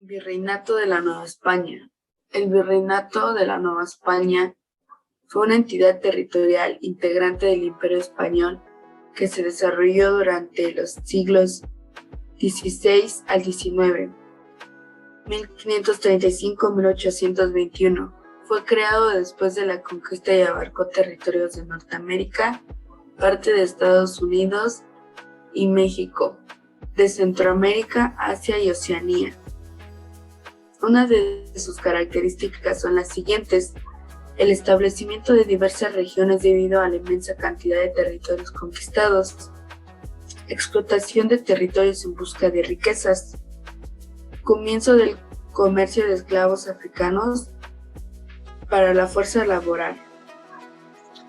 Virreinato de la Nueva España. El Virreinato de la Nueva España fue una entidad territorial integrante del Imperio Español que se desarrolló durante los siglos XVI al XIX, 1535-1821. Fue creado después de la conquista y abarcó territorios de Norteamérica, parte de Estados Unidos y México, de Centroamérica, Asia y Oceanía. Una de sus características son las siguientes: el establecimiento de diversas regiones debido a la inmensa cantidad de territorios conquistados, explotación de territorios en busca de riquezas, comienzo del comercio de esclavos africanos para la fuerza laboral,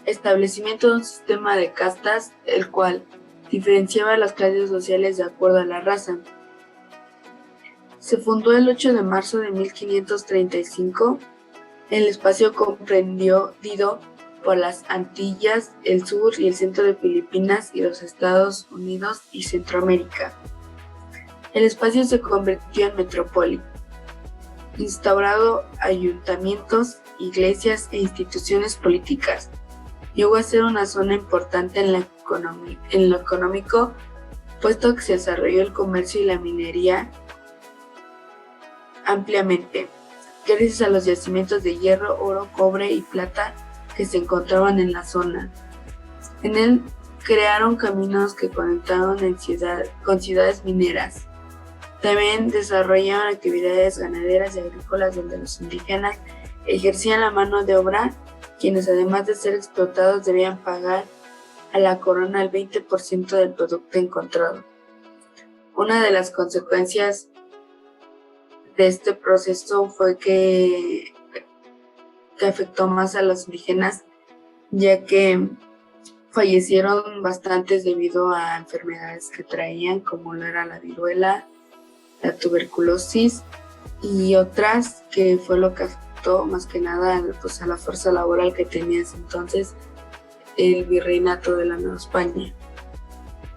establecimiento de un sistema de castas, el cual diferenciaba las clases sociales de acuerdo a la raza. Se fundó el 8 de marzo de 1535. El espacio comprendido por las Antillas, el sur y el centro de Filipinas y los Estados Unidos y Centroamérica. El espacio se convirtió en metrópoli, instaurado ayuntamientos, iglesias e instituciones políticas. Llegó a ser una zona importante en lo económico, puesto que se desarrolló el comercio y la minería ampliamente, gracias a los yacimientos de hierro, oro, cobre y plata que se encontraban en la zona. En él crearon caminos que conectaron con ciudades mineras. También desarrollaron actividades ganaderas y agrícolas donde los indígenas ejercían la mano de obra, quienes además de ser explotados debían pagar a la corona el 20% del producto encontrado. Una de las consecuencias de este proceso fue que afectó más a los indígenas, ya que fallecieron bastantes debido a enfermedades que traían, como lo era la viruela, la tuberculosis y otras, que fue lo que afectó más que nada pues, a la fuerza laboral que tenía entonces el Virreinato de la Nueva España.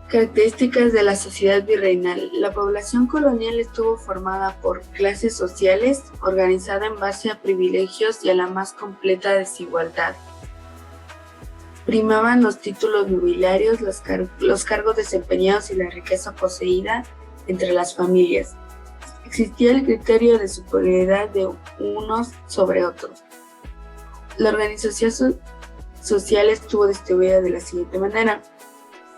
Características de la sociedad virreinal. La población colonial estuvo formada por clases sociales, organizada en base a privilegios y a la más completa desigualdad. Primaban los títulos nobiliarios, los cargos desempeñados y la riqueza poseída entre las familias. Existía el criterio de superioridad de unos sobre otros. La organización social estuvo distribuida de la siguiente manera: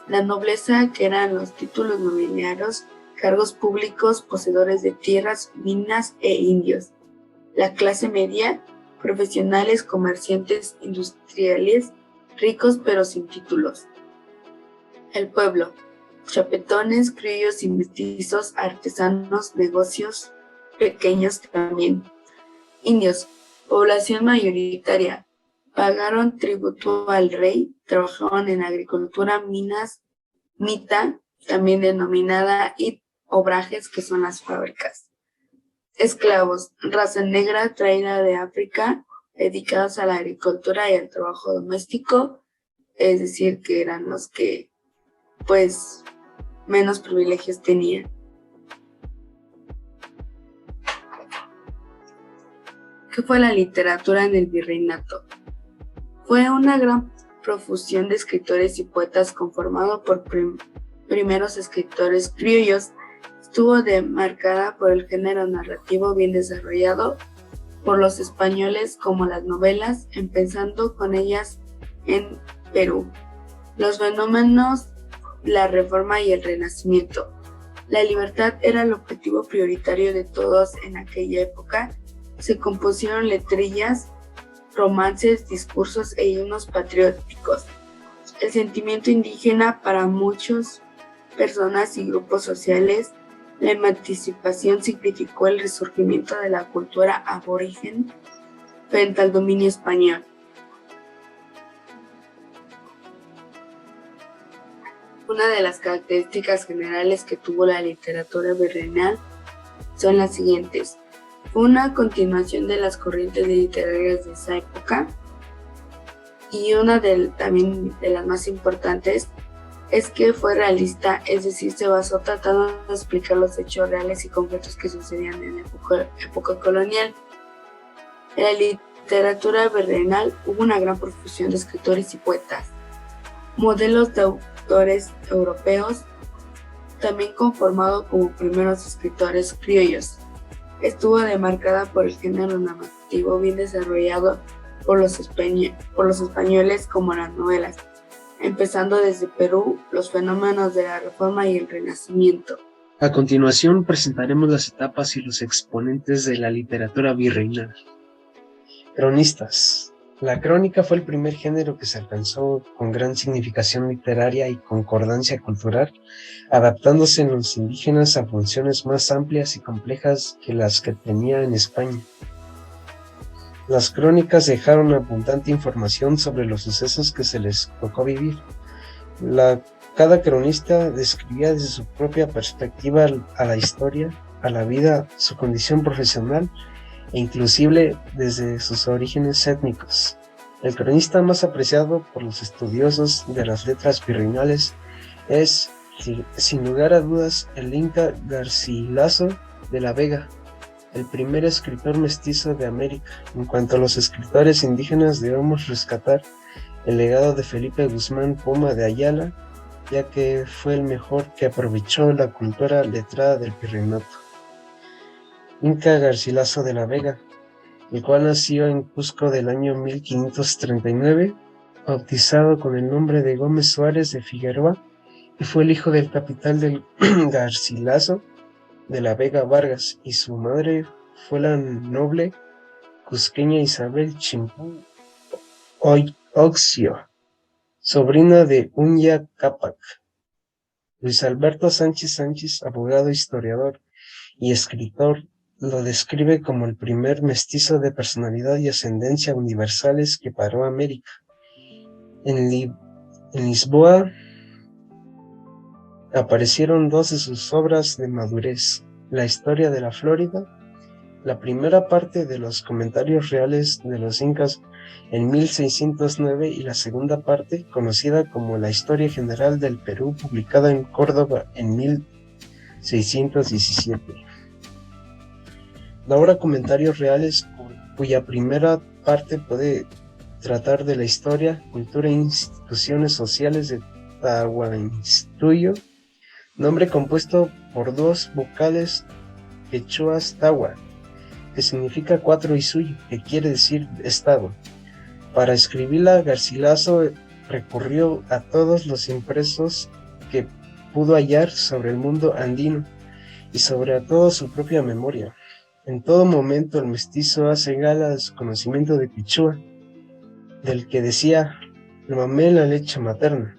la nobleza, que eran los títulos nobiliarios, cargos públicos, poseedores de tierras, minas e indios. La clase media, profesionales, comerciantes, industriales, ricos pero sin títulos. El pueblo, chapetones, criollos y mestizos, artesanos, negocios pequeños también. Indios, población mayoritaria, pagaron tributo al rey, trabajaban en agricultura, minas, mita, también denominada, y obrajes, que son las fábricas. Esclavos, raza negra traída de África, dedicados a la agricultura y al trabajo doméstico, es decir, que eran los que, pues, menos privilegios tenían. ¿Qué fue la literatura en el virreinato? Fue una gran profusión de escritores y poetas conformado por primeros escritores criollos. Estuvo demarcada por el género narrativo bien desarrollado por los españoles, como las novelas, empezando con ellas en Perú. Los fenómenos, la Reforma y el Renacimiento. La libertad era el objetivo prioritario de todos en aquella época. Se compusieron letrillas, romances, discursos e himnos patrióticos. El sentimiento indígena para muchas personas y grupos sociales. La emancipación significó el resurgimiento de la cultura aborigen frente al dominio español. Una de las características generales que tuvo la literatura virreinal son las siguientes: fue una continuación de las corrientes literarias de esa época, y una también de las más importantes es que fue realista, es decir, se basó tratando de explicar los hechos reales y concretos que sucedían en época colonial. En la literatura virreinal hubo una gran profusión de escritores y poetas, modelos de autores europeos, también conformado como primeros escritores criollos. Estuvo demarcada por el género narrativo bien desarrollado por los españoles como las novelas, empezando desde Perú, los fenómenos de la Reforma y el Renacimiento. A continuación presentaremos las etapas y los exponentes de la literatura virreinal. Cronistas. La crónica fue el primer género que se alcanzó con gran significación literaria y concordancia cultural, adaptándose en los indígenas a funciones más amplias y complejas que las que tenía en España. Las crónicas dejaron abundante información sobre los sucesos que se les tocó vivir. Cada cronista describía desde su propia perspectiva a la historia, a la vida, su condición profesional e inclusive desde sus orígenes étnicos. El cronista más apreciado por los estudiosos de las letras virreinales es, sin lugar a dudas, el Inca Garcilaso de la Vega, el primer escritor mestizo de América. En cuanto a los escritores indígenas, debemos rescatar el legado de Felipe Guzmán Poma de Ayala, ya que fue el mejor que aprovechó la cultura letrada del virreinato. Inca Garcilaso de la Vega, el cual nació en Cusco del año 1539, bautizado con el nombre de Gómez Suárez de Figueroa, y fue el hijo del capitán del Garcilaso de la Vega Vargas, y su madre fue la noble cusqueña Isabel Chimpú Oxio, sobrina de Uña Cápac. Luis Alberto Sánchez Sánchez, abogado, historiador y escritor, lo describe como el primer mestizo de personalidad y ascendencia universales que paró América. En Lisboa aparecieron dos de sus obras de madurez: La historia de la Florida, la primera parte de los comentarios reales de los incas en 1609 y la segunda parte, conocida como La historia general del Perú, publicada en Córdoba en 1617. La obra Comentarios Reales, cuya primera parte puede tratar de la historia, cultura e instituciones sociales de Tahuantinsuyo, nombre compuesto por dos vocales quechuas Tawa, que significa cuatro, y Suyo, que quiere decir estado. Para escribirla, Garcilaso recurrió a todos los impresos que pudo hallar sobre el mundo andino y sobre todo su propia memoria. En todo momento el mestizo hace gala de su conocimiento de Quichua, del que decía: "Lo mamé la leche materna".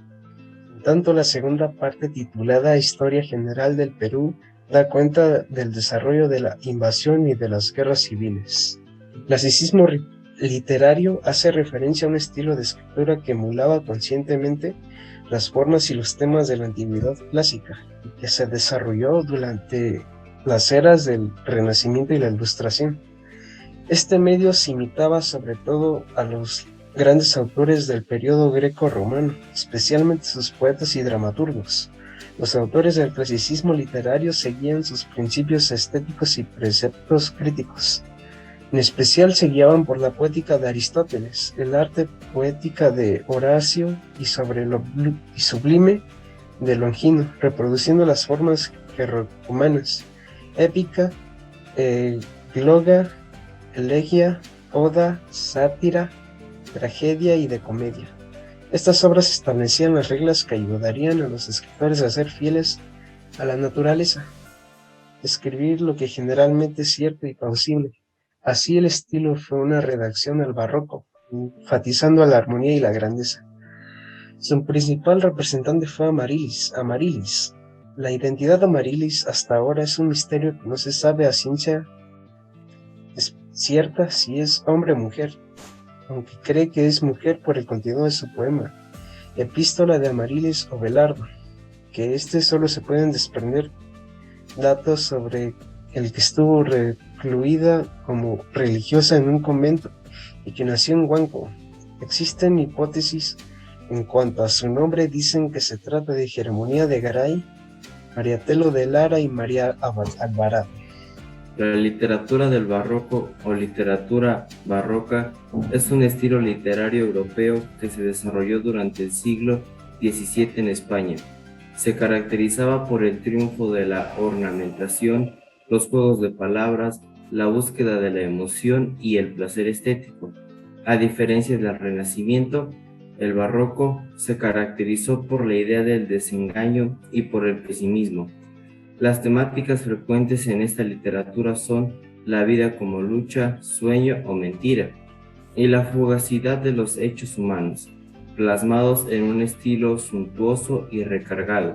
En tanto, la segunda parte, titulada Historia General del Perú, da cuenta del desarrollo de la invasión y de las guerras civiles. El clasicismo literario hace referencia a un estilo de escritura que emulaba conscientemente las formas y los temas de la antigüedad clásica, y que se desarrolló durante las eras del Renacimiento y la Ilustración. Este medio se imitaba sobre todo a los grandes autores del periodo greco-romano, especialmente sus poetas y dramaturgos. Los autores del clasicismo literario seguían sus principios estéticos y preceptos críticos. En especial se guiaban por la poética de Aristóteles, el arte poética de Horacio y sobre lo sublime de Longino, reproduciendo las formas grecorromanas: épica, gloga, elegia, oda, sátira, tragedia y de comedia. Estas obras establecían las reglas que ayudarían a los escritores a ser fieles a la naturaleza, escribir lo que generalmente es cierto y plausible. Así el estilo fue una redacción al barroco, enfatizando la armonía y la grandeza. Su principal representante fue Amarilis. La identidad de Amarilis hasta ahora es un misterio que no se sabe a ciencia cierta si es hombre o mujer, aunque cree que es mujer por el contenido de su poema, Epístola de Amarilis o Belardo, que solo se pueden desprender datos sobre el que estuvo recluida como religiosa en un convento y que nació en Huanco. Existen hipótesis En cuanto a su nombre, dicen que se trata de Jeremonía de Garay, Mariatelo de Lara y María Alvarado. La literatura del barroco o literatura barroca es un estilo literario europeo que se desarrolló durante el siglo XVII en España. Se caracterizaba por el triunfo de la ornamentación, los juegos de palabras, la búsqueda de la emoción y el placer estético. A diferencia del Renacimiento, el barroco se caracterizó por la idea del desengaño y por el pesimismo. Las temáticas frecuentes en esta literatura son la vida como lucha, sueño o mentira, y la fugacidad de los hechos humanos, plasmados en un estilo suntuoso y recargado.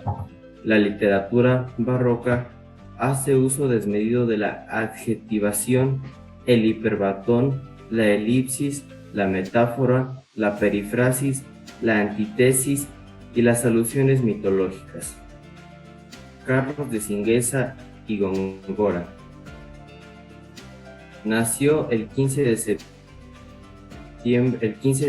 La literatura barroca hace uso desmedido de la adjetivación, el hiperbatón, la elipsis, la metáfora, la perífrasis, la antítesis y las alusiones mitológicas. Carlos de Singhienza y Góngora nació el 15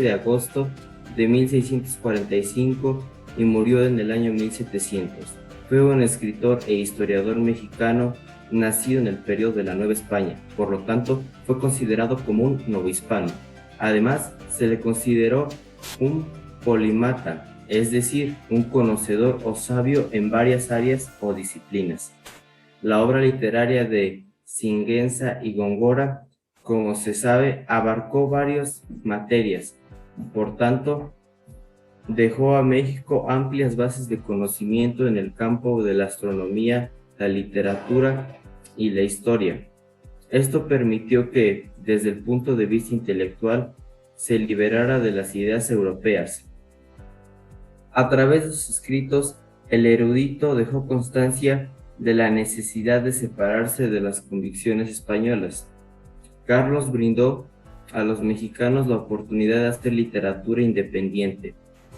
de agosto de 1645 y murió en el año 1700. Fue un escritor e historiador mexicano nacido en el periodo de la Nueva España, por lo tanto fue considerado como un novohispano. Además, se le consideró un polímata, es decir, un conocedor o sabio en varias áreas o disciplinas. La obra literaria de Singhienza y Góngora, como se sabe, abarcó varias materias. Por tanto, dejó a México amplias bases de conocimiento en el campo de la astronomía, la literatura y la historia. Esto permitió que, desde el punto de vista intelectual, se liberara de las ideas europeas. A través de sus escritos, el erudito dejó constancia de la necesidad de separarse de las convicciones españolas. Carlos brindó a los mexicanos la oportunidad de hacer literatura independiente,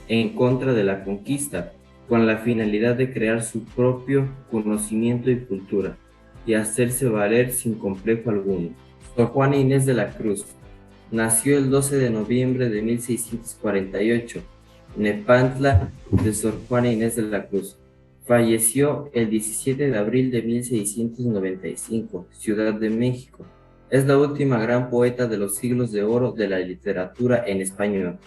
en contra de la conquista, con la finalidad de crear su propio conocimiento y cultura, y hacerse valer sin complejo alguno. Sor Juana Inés de la Cruz nació el 12 de noviembre de 1648, Nepantla de Sor Juana Inés de la Cruz. Falleció el 17 de abril de 1695, Ciudad de México. Es la última gran poeta de los siglos de oro de la literatura en español.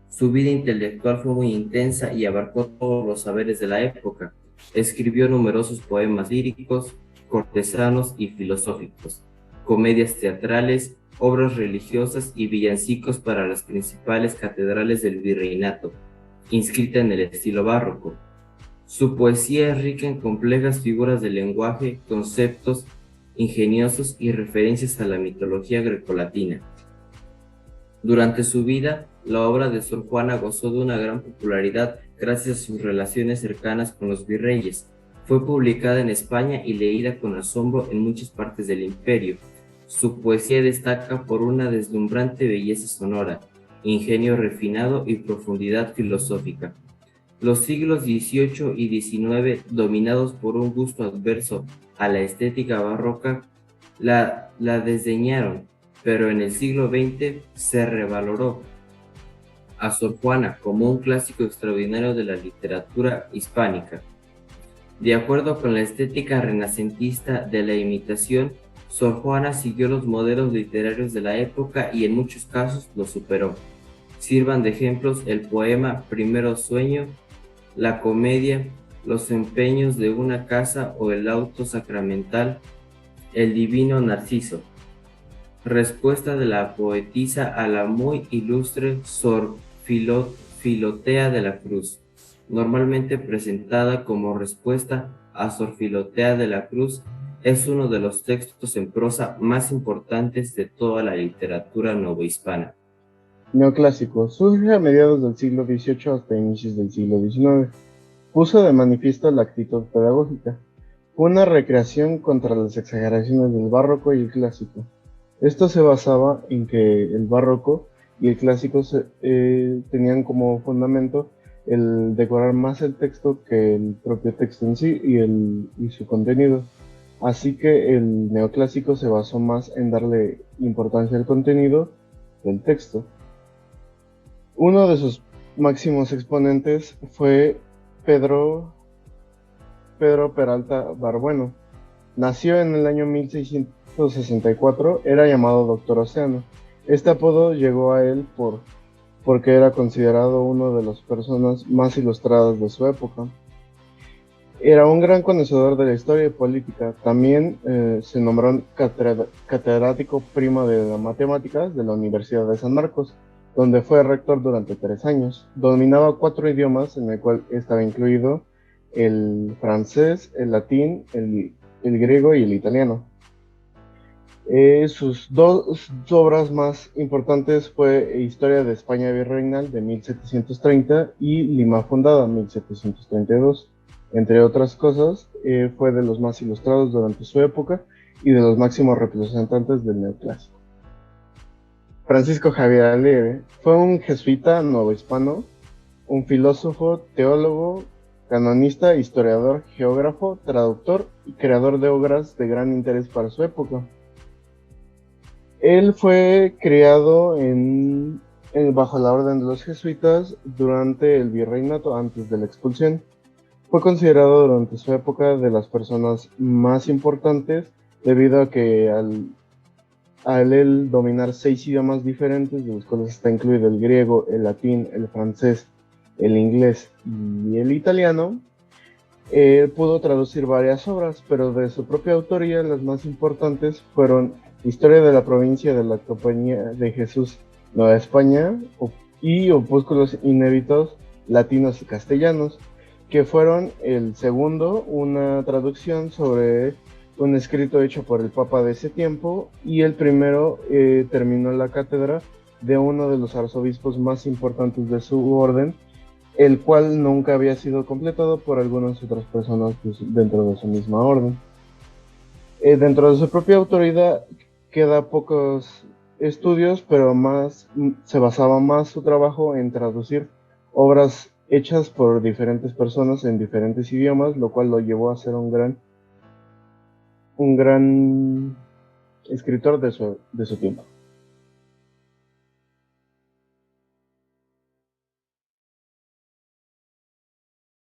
Su vida intelectual fue muy intensa y abarcó todos los saberes de la época. Escribió numerosos poemas líricos, cortesanos y filosóficos, comedias teatrales, obras religiosas y villancicos para las principales catedrales del virreinato, inscrita en el estilo barroco. Su poesía es rica en complejas figuras de lenguaje, conceptos ingeniosos y referencias a la mitología grecolatina. Durante su vida, la obra de Sor Juana gozó de una gran popularidad gracias a sus relaciones cercanas con los virreyes. Fue publicada en España y leída con asombro en muchas partes del imperio. Su poesía destaca por una deslumbrante belleza sonora, ingenio refinado y profundidad filosófica. Los siglos XVIII y XIX, dominados por un gusto adverso a la estética barroca, la desdeñaron, pero en el siglo XX se revaloró a Sor Juana como un clásico extraordinario de la literatura hispánica. De acuerdo con la estética renacentista de la imitación, Sor Juana siguió los modelos literarios de la época y en muchos casos los superó. Sirvan de ejemplos el poema Primero Sueño, la comedia Los empeños de una casa o el auto sacramental El divino Narciso. Respuesta de la poetisa a la muy ilustre Sor Filotea de la Cruz, normalmente presentada como respuesta a Sor Filotea de la Cruz, es uno de los textos en prosa más importantes de toda la literatura novohispana. Neoclásico surge a mediados del siglo XVIII hasta inicios del siglo XIX. Puso de manifiesto la actitud pedagógica. Fue una recreación contra las exageraciones del barroco y el clásico. Esto se basaba en que el barroco y el clásico tenían como fundamento el decorar más el texto que el propio texto en sí y su contenido. Así que el neoclásico se basó más en darle importancia al contenido del texto. Uno de sus máximos exponentes fue Pedro, Pedro Peralta Barbueno. Nació en el año 1664, era llamado Doctor Océano. Este apodo llegó a él porque era considerado uno de las personas más ilustradas de su época. Era un gran conocedor de la historia y política. También se nombró catedrático primo de las matemáticas de la Universidad de San Marcos, donde fue rector durante 3 años. Dominaba 4 idiomas, en el cual estaba incluido el francés, el latín, el griego y el italiano. Sus dos obras más importantes fue Historia de España Virreinal de 1730 y Lima Fundada 1732. Entre otras cosas, fue de los más ilustrados durante su época y de los máximos representantes del neoclásico. Francisco Javier Aleve fue un jesuita novohispano, un filósofo, teólogo, canonista, historiador, geógrafo, traductor y creador de obras de gran interés para su época. Él fue criado bajo la orden de los jesuitas durante el virreinato antes de la expulsión. Fue considerado durante su época de las personas más importantes debido a que al él dominar 6 idiomas diferentes, de los cuales está incluido el griego, el latín, el francés, el inglés y el italiano, él pudo traducir varias obras, pero de su propia autoría las más importantes fueron Historia de la provincia de la Compañía de Jesús, Nueva España y Opúsculos inéditos latinos y castellanos, que fueron el segundo, una traducción sobre un escrito hecho por el Papa de ese tiempo, y el primero terminó la cátedra de uno de los arzobispos más importantes de su orden, el cual nunca había sido completado por algunas otras personas dentro de su misma orden. Dentro de su propia autoridad queda pocos estudios, pero se basaba más su trabajo en traducir obras hechas por diferentes personas en diferentes idiomas, lo cual lo llevó a ser un gran escritor de su tiempo.